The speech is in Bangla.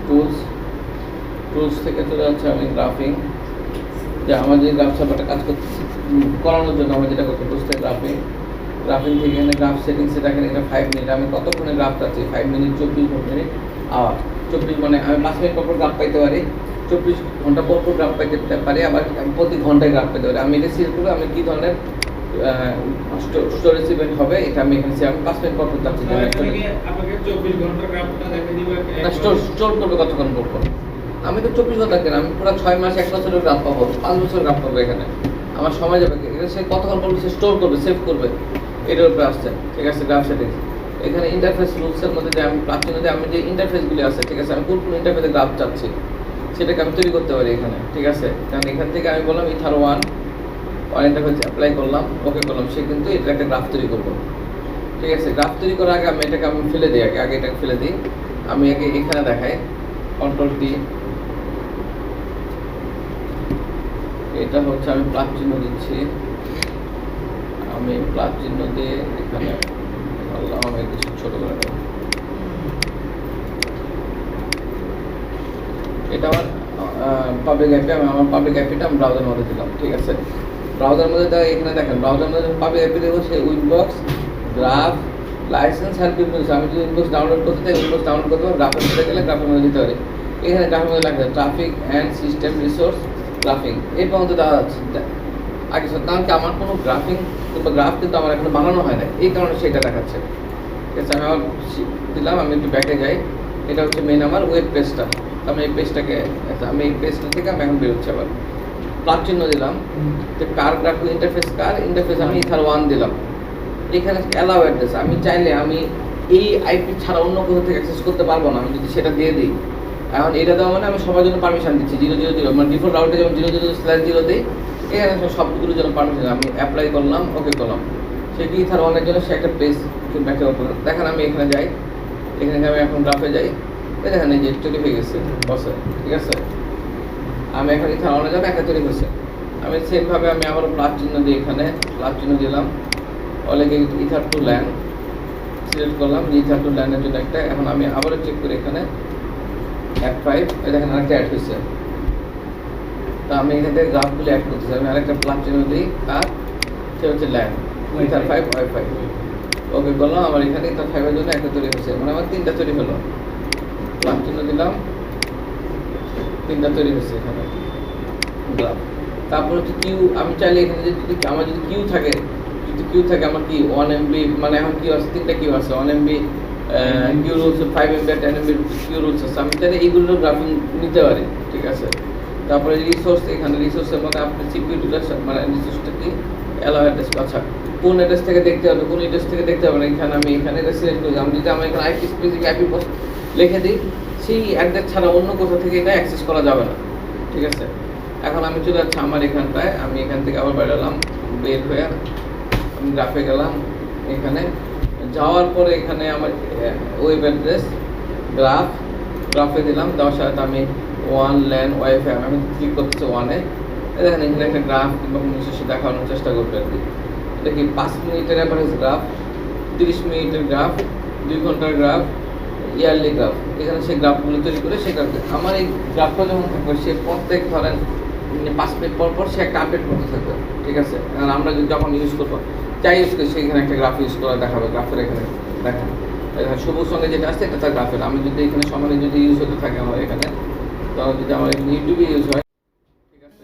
টুলস থেকে চলে যাচ্ছে আমি গ্রাফিং, যে আমার যে গ্রাফ ছাপাটা কাজ করানোর জন্য আমরা যেটা করতে টুলস থেকে গ্রাফিং থেকে এখানে গ্রাফ সেটিংসে দেখেন এটা 5 মিনিট, আমি কতক্ষণে গ্রাফ পাচ্ছি 5 মিনিট 24 মিনিট আওয়ার 24 মানে আমি 5 মিনিট পর গ্রাফ পাইতে পারি, 24 ঘন্টা পর গ্রাফ পাইতে পারি, আবার প্রতি ঘন্টায় গ্রাফ পেতে পারি। আমি এটা সিলেক্ট করে আমি কী ধরনের স্টোরেজ ইভেন্ট হবে এটা আমি এখানে আমি 5 মিনিট পর যাচ্ছি না, স্টোর করবে কতক্ষণ পর। আমি তো 24 ঘন্টা কেন, আমি পুরো 6 মাস 1 বছরের গ্রাফ পাবো, 5 বছরের গ্রাফ পাবো। এখানে আমার সময় যাবে, এটা সে কতক্ষণ পর সে স্টোর করবে, সেভ করবে, এটার উপরে আসছে। ঠিক আছে, গ্রাফ সেটিংস এখানে ইন্টারফেস রুলসের মধ্যে যে আমি প্রাচীনতে আমি যে ইন্টারফেসগুলি আছে, ঠিক আছে, আমি কোন ইন্টারফেসে গ্রাফ চাচ্ছি সেটাকে আমি তৈরি করতে পারি এখানে। ঠিক আছে, কারণ এখান থেকে আমি বললাম ইথার ওয়ান ইন্টারফেস অ্যাপ্লাই করলাম, ওকে করলাম, সে কিন্তু এটা একটা গ্রাফ তৈরি করবো। ঠিক আছে, গ্রাফ তৈরি করার আগে আমি এটাকে আমি ফেলে দিই, আগে এটাকে ফেলে দিই। আমি আগে এখানে দেখাই কন্ট্রোল টি, এটা হচ্ছে আমি প্লাস চিহ্ন দিচ্ছি, আমি প্লাস চিহ্ন দিয়ে এখানে আমি কিছু ছোট করে দেবো। এটা আমার পাবলিক আইপি, আমি আমার পাবলিক আইপিটা আমি ব্রাউজারের মধ্যে দিলাম। ঠিক আছে, ব্রাউজারের মধ্যে এখানে দেখেন ব্রাউজারের মধ্যে পাবলিক আইপি দেবো, সে Winbox graph licence help use. আমি যদি উইনবক্স ডাউনলোড করতে চাই উইনবক্স ডাউনলোড করতে পারবো, গ্রাফের মধ্যে গেলে গ্রাফের মধ্যে দিতে পারি। এখানে গ্রাফের মধ্যে লাগবে traffic and system resource graphing, এই পর্যন্ত দেওয়া যাচ্ছে আগে। কারণ কি আমার কোনো গ্রাফিং কিংবা গ্রাফ কিন্তু আমার এখনো বানানো হয় না, এই কারণে সেটা দেখাচ্ছে। ঠিক আছে, আমি আবার দিলাম, আমি একটু ব্যাকে যাই, এটা হচ্ছে মেন আমার ওয়েব পেজটা। আমি এই পেজটাকে আমি এই পেজটা থেকে আমি এখন বেরোচ্ছি, আবার প্লাস চিহ্ন দিলাম, যে কার গ্রাফিক ইন্টারফেস আমি ইথার ওয়ান দিলাম। এখানে অ্যালাউ অ্যাড্রেস, আমি চাইলে আমি এই আইপি ছাড়া অন্য কোথাও থেকে অ্যাক্সেস করতে পারবো না, আমি যদি সেটা দিয়ে দিই। এখন এটা দেওয়া মানে আমি সবার জন্য পারমিশন দিচ্ছি 000, মানে ডিফল্ট রাউটে যেমন 000/0 দিই, এখানে সবগুলোর জন্য পারমিশন। আমি অ্যাপ্লাই করলাম, ওকে করলাম, সেটি ইথার ওয়ানের জন্য সে একটা পেজ ব্যাকে ওপেন। দেখেন আমি এখানে যাই, এখানে আমি এখন গ্রাফে যাই, এই দেখেন এই যে তৈরি হয়ে গেছে বসে। ঠিক আছে, আমি এখন ইথার ওয়ানে যাবো, একটা তৈরি হয়েছে। আমি সেমভাবে আমি আবার প্লাস চিহ্ন দিই, এখানে প্লাস চিহ্ন দিলাম, অলেগে ইথার টু ল্যান সিলেক্ট করলাম, ইথার টু ল্যানের জন্য একটা। এখন আমি আবারও চেক করি, এখানে F5 দেখেন আরেকটা অ্যাড হয়েছে। তো আমি এখান থেকে গ্রাফগুলি অ্যাড করতেছি, আমি আরেকটা প্লাস চিহ্ন দিই, আর সে হচ্ছে ল্যান ইথার 5 ওয়াইফাই, ওকে করলাম। আমার এখানে ইথার 5-এর জন্য একটা তৈরি হয়েছে, মানে আমার 3টা তৈরি হলো। প্লাস চিহ্ন দিলাম, 3টা তৈরি হয়েছে এখানে গ্রাফ। তারপর হচ্ছে কিউ, আমি চাইলে এখানে যদি আমার যদি কিউ থাকে আমার কি 1 MB, মানে এখন কিউ আছে 3টা কিউ আছে, 1 MB queue rules, 5 MB 10 MB queue rules আছে, আমি চাইলে এইগুলোর গ্রাফিং নিতে পারি। ঠিক আছে, তারপরে রিসোর্স, এখানে রিসোর্সের মধ্যে আপনি সিকিউরিটিটা মানে রিসোর্সটা কি অ্যালাউ অ্যাড্রেস, আচ্ছা কোন অ্যাড্রেস থেকে দেখতে হবে, কোন অ্যাড্রেস থেকে দেখতে হবে না, এখানে আমি এখানে এটা সিলেক্ট করি। আমি যদি আমার এখানে আইপি স্পেসিফিক আইপি লিখে দিই, সেই অ্যাড্রেস ছাড়া অন্য কোথাও থেকে এটা অ্যাক্সেস করা যাবে না। ঠিক আছে, এখন আমি চলে যাচ্ছি আমার এখানটায়, আমি এখান থেকে আবার বেরোলাম, বের হয়ে আমি গ্রাফে গেলাম। এখানে যাওয়ার পরে এখানে আমার ওয়েব অ্যাড্রেস গ্রাফে দিলাম, দেওয়ার সাথে আমি ওয়ান ল্যান ওয়াইফাই আমি ক্লিক করতেছি ওয়ানে। দেখেন এখানে একটা গ্রাফ কিংবা কোনো কিছু দেখানোর চেষ্টা করবে আর কি। এটা কি 5 মিনিটের অ্যাভারেজ গ্রাফ, 30 মিনিটের গ্রাফ, 2 ঘন্টার গ্রাফ, ইয়ারলি গ্রাফ। এখানে সেই গ্রাফগুলো তৈরি করে সে গ্রাফ, আমার এই গ্রাফটা যখন থাকবে সে প্রত্যেক ধরেন 5 মিনিট পর সে একটা আপডেট করতে থাকবে। ঠিক আছে, কারণ আমরা যখন ইউজ করবো যাই ইউজ করি সেখানে একটা গ্রাফ ইউজ করা দেখাবে, গ্রাফের এখানে দেখেন সবুজ সঙ্গে যেটা আসছে এটা তার গ্রাফের। আমি যদি এখানে সমানে যদি ইউজ হতে থাকে আমার এখানে, তখন যদি আমার ইউটিউবে ইউজ হয়। ঠিক আছে,